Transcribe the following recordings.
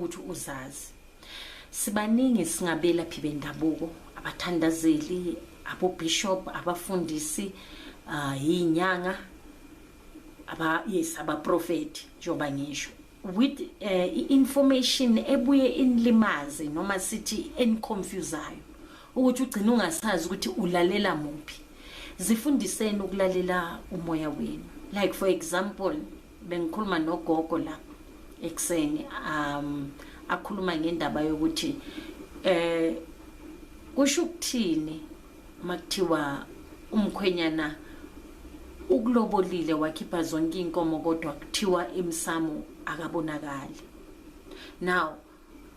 ukuthi uzazi. Sibaningi singabelaphi bendabuko, abathandazeli, abo-bishop, abafundisi, inyanga, abaprofeti njengoba ngisho, with information ebuye inlimaze noma sithi enconfusayo ukuthi ugcina ungasazi ukuthi ulalela muphi. Zifundiseni ukulalela umoya wenu. Like for example, bengikhuluma nogogo la ekseni, akhuluma ngendaba yokuthi kusho ukuthini makuthiwa umkhwenyana ukulobolile wakhipha zonke inkomo kodwa kuthiwa emsamo akabonakali. Now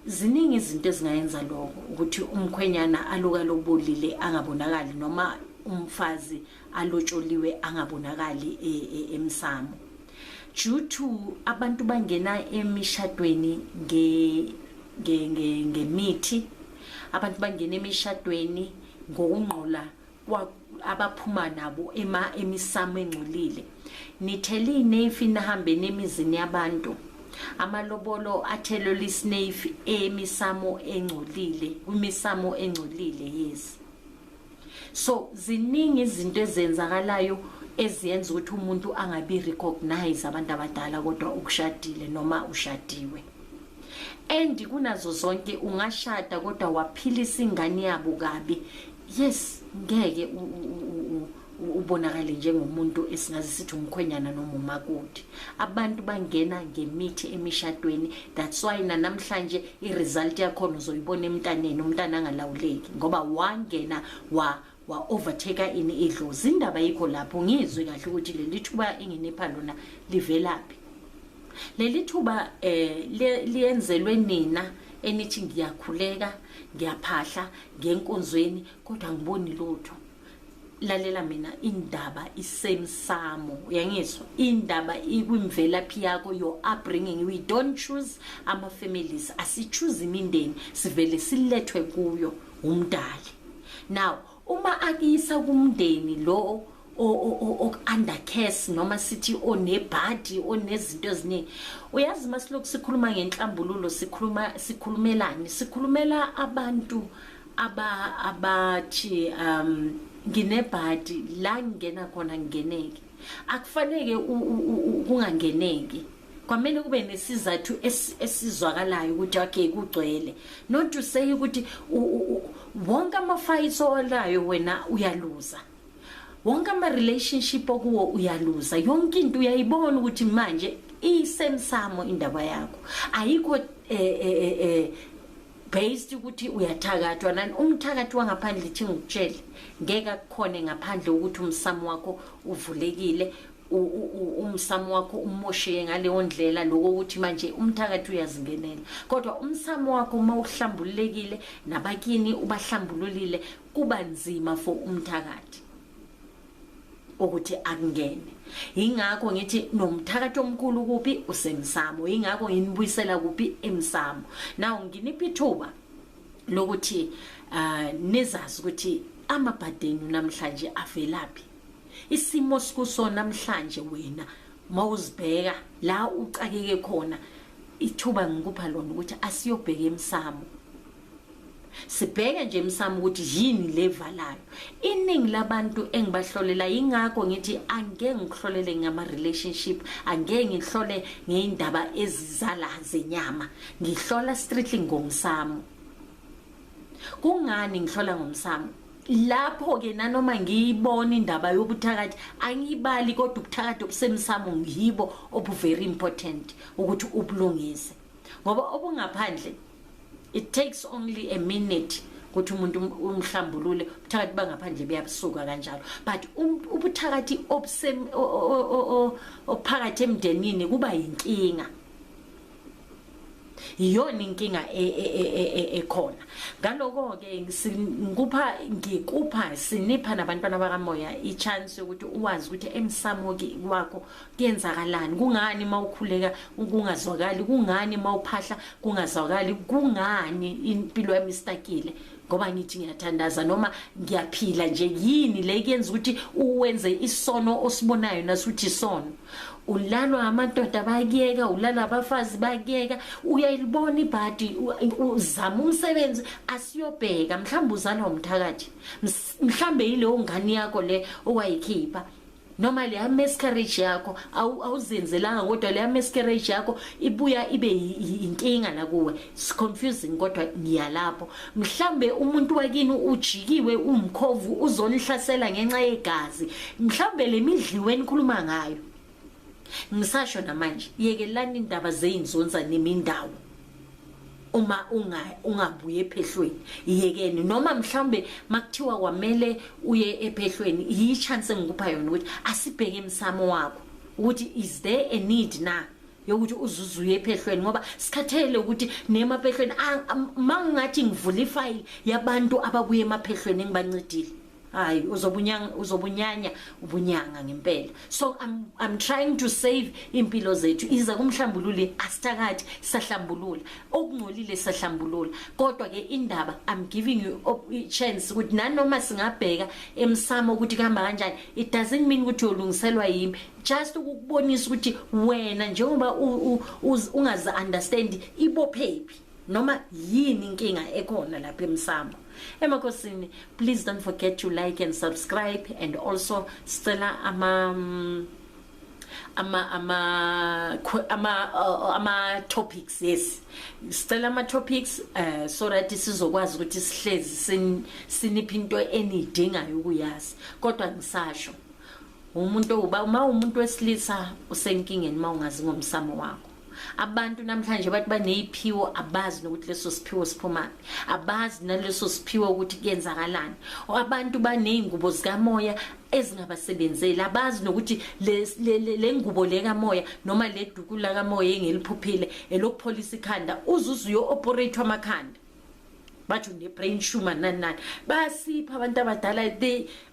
ziningi izinto ezingayenza lokho ukuthi umkhwenyana aluka lobolile angabonakali noma umfazi alotsholiwe angabonakali emsamo. Due to abantu bangena emishadweni ngemithi, abantu bangena emishadweni ngokungqola abaphuma nabo emisamo engcolile. Nithele inefi nahambe nemizini yabantu, amalobolo athelwe isnefi emisamo engcolile, kwimisamo engcolile. Yes, so ziningi izinto ezenzakalayo eziyenza ukuthi umuntu angabi recognize abantu abadala kodwa ukushadile noma ushadiwe. And kunazo zonke ungashada kodwa waphilisa ingane yabo kabi. Yes, ngeke ubonakale njengomuntu esingazi sithi umkhwenyana noma umakoti. Abantu bangena ngemithi emishadweni. That's why namhlanje iresult yakho uzoyibona emntaneni, umntana angalawuleki ngoba wangena wa overtake ini idlozi. Indaba yikho lapho ngizwe kahle ukuthi leli thuba enginepha lona livelaphi. Leli thuba liyenzelwe nina enithi ngiyakhuleka, ngiyaphahla ngenkonzweni kodwa ngiboni lutho. Lalela mina, indaba isemsamo, uyangizwa? Indaba ikwimvelaphi yakho, your upbringing. We don't choose ama families, asichoose imindeni, sivele silethwe kuyo umdali. Now uma akisa kumndeni lo under curse noma sithi onebhadi onezinto eziningi, uyazi masilokhu sikhuluma ngenhlambululo sikhulumela abantu abathi nginebhadi la ngena khona ngingeneki. Akufanele kungangeneki, kwamele kube nesizathu esizwakalayo ukuthi okay kugcwele. Not to say ukuthi wonke ama-fights olayo wena uyaluza, wonke ama-relationship okuwo uyaluza, yonke into uyayibona ukuthi manje isemsamo indaba yakho. Ayikho based ukuthi uyathakathwa nani. Umthakathi wangaphandle ithi ngikutshele ngeke akukhone ngaphandle ukuthi umsamo wakho uvulekile, umsamo wakho umosheke ngaleyo ndlela lokho ukuthi manje umthakathi uyazingenela. Kodwa umsamo wakho uma uhlambulekile nabakini ubahlambululile, kuba nzima for umthakathi ukuthi akungene. Ingakho ngithi nomthakathi omkhulu kuphi usemsamo, ingakho nginibuyisela kuphi emsamo. Now nginiphi ithuba lokuthi nizazi ukuthi amabhadeni namhlanje avelaphi. Isimo sikuso namhlanje wena mawuzibheka la ucakeke khona, ithuba ngikupha lona ukuthi asiyobheka emsamo. Sibheke nje emsamo ukuthi yini levalayo. Iningi labantu engibahlolela, ingakho ngithi angeke ngihlolele ngama relationship, angeke ngihlole ngeindaba ezizala zenyama, ngihlola strictly ngomsamo. Kungani ngihlola ngomsamo? Lapho ke nanoma ngiyibona indaba yobuthakathi angibali, kodwa ubuthakathi obusemsamo ngibo obu very important ukuthi ubulungise, ngoba obungaphandle it takes only a minute ukuthi umuntu umhlambulule. Ubuthakathi bangaphandle buyabsuka kanjalo, but ubuthakathi ophakathi emndenini kuba yinkinga. Iyona inkinga ekhona. Ngaloko ke ngikupha sinipha nabantwana bakamoya ichance ukuthi uwazi ukuthi emsamo wakho kuyenzakalani. Kungani mawukhuleka kungazwakali, kungani mawuphahla kungazwakali, kungani impilo yami istakile ngoba ngithi ngiyathandaza noma ngiyaphila nje yini le kuyenza ukuthi uwenze isono osibonayo nasuthi isono ulalwa amadoda bayekeka ulala abafazi bayekeka uyayibona ibhadi uzama umsebenzi asiyobheka mhlawumbe uzalwa umthakathi mhlawumbe yileyo ngani yakho le owayikhipha noma le miscarriage yakho awuzenzelanga kodwa le miscarriage yakho ibuya ibe inkinga la kuwe it's confusing kodwa ngiyalapho mhlambe umuntu wakini ujikiwe umkhovu uzonihlasela ngenxa yegazi mhlambe lemidliwe enikhuluma ngayo ngisasho namanje yekelani indaba zeinzonza nemindawo uma ungabuye ephehlweni yekeni noma mhlambe makuthiwa kwamele uye ephehlweni yi chance engikupha yona ukuthi asibheke emsamo wakho ukuthi is there a need na yokuthi uzuzuye ephehlweni ngoba sikhathele ukuthi nemaphehlweni mangathi ngivula ifile yabantu ababuye emaphehlweni engibancedile hayi uzobunyanya ubunyanga ngempela so I'm trying to save impilo zethu iza kumhlambulule asithakathi sahlambulula okungcolile sahlambulula kodwa ke indaba I'm giving you a chance ukuthi nanoma singabheka emsamo ukuthi kuhamba kanjani it doesn't mean ukuthi uyolungiselwa yimi just ukubonisa ukuthi wena njengoba ungazi understand ibophephi noma yini inkinga ekhona lapha emsamo emakhosini please don't forget to like and subscribe and also sicela ama topics yes sicela ama topics so that sizokwazi ukuthi sihlezi sinipha into enidingayo ukuyazi kodwa ngisasho umuntu uma umuntu wesilisa usenkingeni mawungazi ngomsamo wakho abantu namhlanje bathi baneziphiwo abazi nokuthi leso siphiwo siphuma abazi naleso siphiwo ukuthi kuyenzakalani abantu baneingubo zikamoya ezingabasebenzeli abazi nokuthi le ngubo leka moya noma le dukula kamoya engeliphuphile elokupholisa ikhanda uzuzuyo operate amakhanda bathi ne brain tumor nani basipha abantu abadala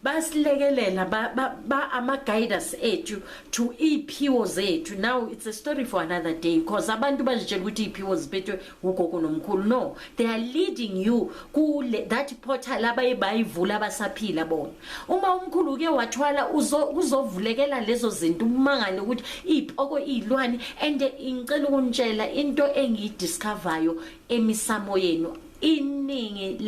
basilekelela ba ama guiders ethu to iphiwo zethu now it's a story for another day because abantu bazitshela ukuthi iphiwo zibethwe ugogo nomkhulu no they are leading you ku that portal abayivula abasaphila bona uma umkhulu ke wathwala uzovulekela lezo zinto umangane ukuthi iphoko izilwane and ngicela ukunitshela into engiyidiscoveryo emisamo yenu iningi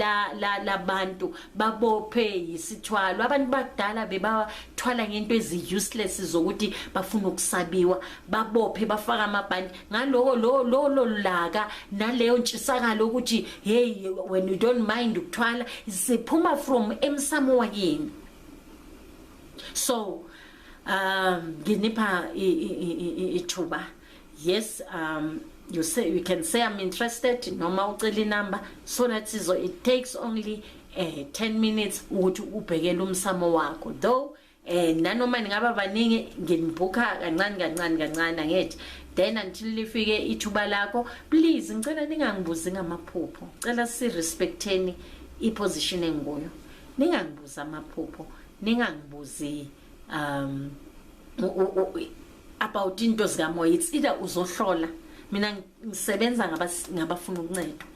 labantu babophe yisithwalo abantu bakudala bebathwala ngento useless zokuthi bafuna ukusabiwa babophe bafaka amabhandi ngaloko lo laka naleyo ntshisakalo ukuthi hey when you don't mind ukuthwala siphuma from emsamo wakini so nginipha ithuba yes you can say I'm interested noma ucela inamba so that it takes only 10 minutes ukuthi ubhekele umsamo wakho though nanoma ngaba baningi nginibhuka kancane angethi then until lifike ithuba lakho please ngicela ningangibuzi ngamaphupho cela respecteni iposition enguyo ningangibuza amaphupho ningangibuzi about into zikamoya it's either uzohlola mina ngisebenza ngabafuna uncedo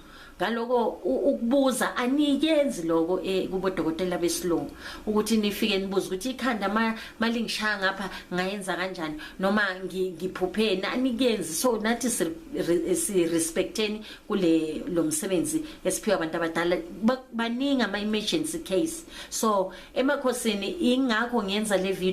ngaloko ukubuza anikenzi lokho kubodokotela besilungu ukuthi nifike nibuza ukuthi ikhanda malingishaya ngapha ngayenza kanjani noma ngiphupheni anikenzi so nathi si respecteni kule lo msebenzi esiphiwa abantu abadala baningi ama emergency case so emakhosini ingakho ngenza le video